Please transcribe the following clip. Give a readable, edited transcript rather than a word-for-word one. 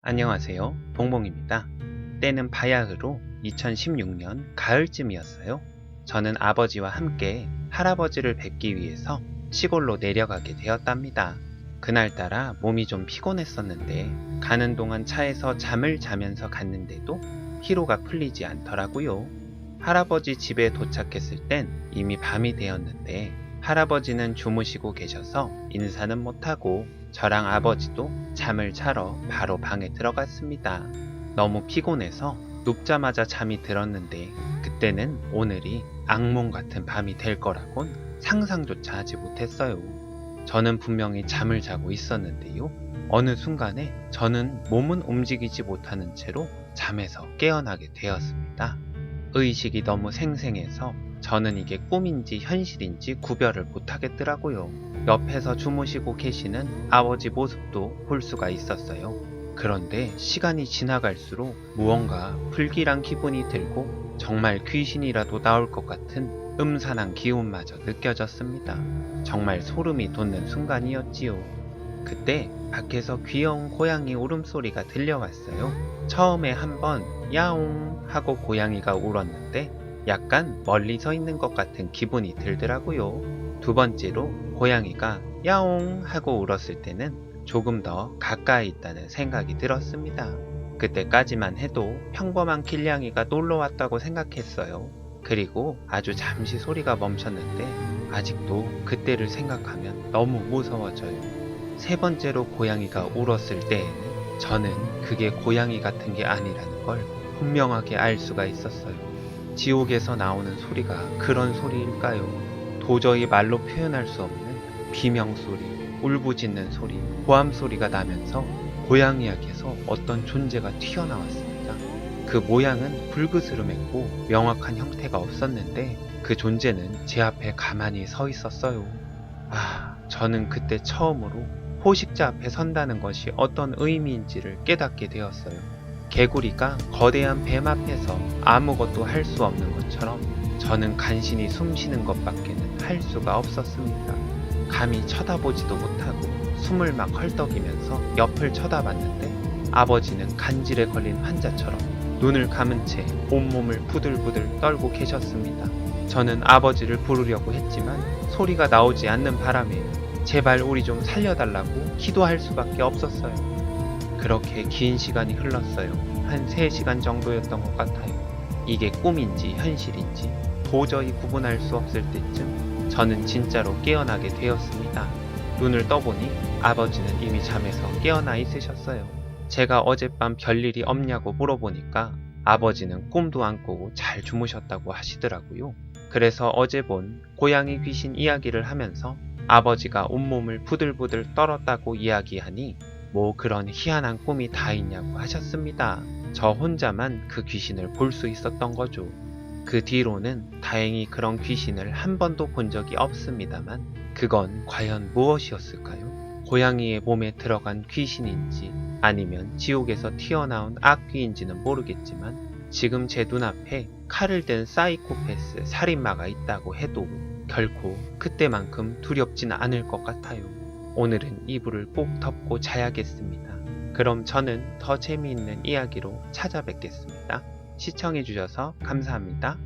안녕하세요. 봉봉입니다. 때는 바야흐로 2016년 가을쯤이었어요. 저는 아버지와 함께 할아버지를 뵙기 위해서 시골로 내려가게 되었답니다. 그날따라 몸이 좀 피곤했었는데 가는 동안 차에서 잠을 자면서 갔는데도 피로가 풀리지 않더라고요. 할아버지 집에 도착했을 땐 이미 밤이 되었는데 할아버지는 주무시고 계셔서 인사는 못하고 저랑 아버지도 잠을 자러 바로 방에 들어갔습니다. 너무 피곤해서 눕자마자 잠이 들었는데 그때는 오늘이 악몽 같은 밤이 될 거라곤 상상조차 하지 못했어요. 저는 분명히 잠을 자고 있었는데요. 어느 순간에 저는 몸은 움직이지 못하는 채로 잠에서 깨어나게 되었습니다. 의식이 너무 생생해서 저는 이게 꿈인지 현실인지 구별을 못하겠더라고요. 옆에서 주무시고 계시는 아버지 모습도 볼 수가 있었어요. 그런데 시간이 지나갈수록 무언가 불길한 기분이 들고 정말 귀신이라도 나올 것 같은 음산한 기운마저 느껴졌습니다. 정말 소름이 돋는 순간이었지요. 그때 밖에서 귀여운 고양이 울음소리가 들려왔어요. 처음에 한번 야옹 하고 고양이가 울었는데 약간 멀리 서 있는 것 같은 기분이 들더라고요. 두 번째로 고양이가 야옹 하고 울었을 때는 조금 더 가까이 있다는 생각이 들었습니다. 그때까지만 해도 평범한 길냥이가 놀러 왔다고 생각했어요. 그리고 아주 잠시 소리가 멈췄는데 아직도 그때를 생각하면 너무 무서워져요. 세 번째로 고양이가 울었을 때에는 저는 그게 고양이 같은 게 아니라는 걸 분명하게 알 수가 있었어요. 지옥에서 나오는 소리가 그런 소리일까요? 도저히 말로 표현할 수 없는 비명소리, 울부짖는 소리, 고함소리가 나면서 고양이에게서 어떤 존재가 튀어나왔습니다. 그 모양은 불그스름했고 명확한 형태가 없었는데 그 존재는 제 앞에 가만히 서 있었어요. 저는 그때 처음으로 포식자 앞에 선다는 것이 어떤 의미인지를 깨닫게 되었어요. 개구리가 거대한 뱀 앞에서 아무것도 할 수 없는 것처럼 저는 간신히 숨 쉬는 것밖에는 할 수가 없었습니다. 감히 쳐다보지도 못하고 숨을 막 헐떡이면서 옆을 쳐다봤는데 아버지는 간질에 걸린 환자처럼 눈을 감은 채 온몸을 부들부들 떨고 계셨습니다. 저는 아버지를 부르려고 했지만 소리가 나오지 않는 바람에 제발 우리 좀 살려달라고 기도할 수밖에 없었어요. 그렇게 긴 시간이 흘렀어요. 한 3시간 정도였던 것 같아요. 이게 꿈인지 현실인지 도저히 구분할 수 없을 때쯤 저는 진짜로 깨어나게 되었습니다. 눈을 떠보니 아버지는 이미 잠에서 깨어나 있으셨어요. 제가 어젯밤 별일이 없냐고 물어보니까 아버지는 꿈도 안 꾸고 잘 주무셨다고 하시더라고요. 그래서 어제 본 고양이 귀신 이야기를 하면서 아버지가 온몸을 부들부들 떨었다고 이야기하니 뭐 그런 희한한 꿈이 다 있냐고 하셨습니다. 저 혼자만 그 귀신을 볼 수 있었던 거죠. 그 뒤로는 다행히 그런 귀신을 한 번도 본 적이 없습니다만 그건 과연 무엇이었을까요? 고양이의 몸에 들어간 귀신인지 아니면 지옥에서 튀어나온 악귀인지는 모르겠지만 지금 제 눈앞에 칼을 든 사이코패스 살인마가 있다고 해도 결코 그때만큼 두렵지는 않을 것 같아요. 오늘은 이불을 꼭 덮고 자야겠습니다. 그럼 저는 더 재미있는 이야기로 찾아뵙겠습니다. 시청해주셔서 감사합니다.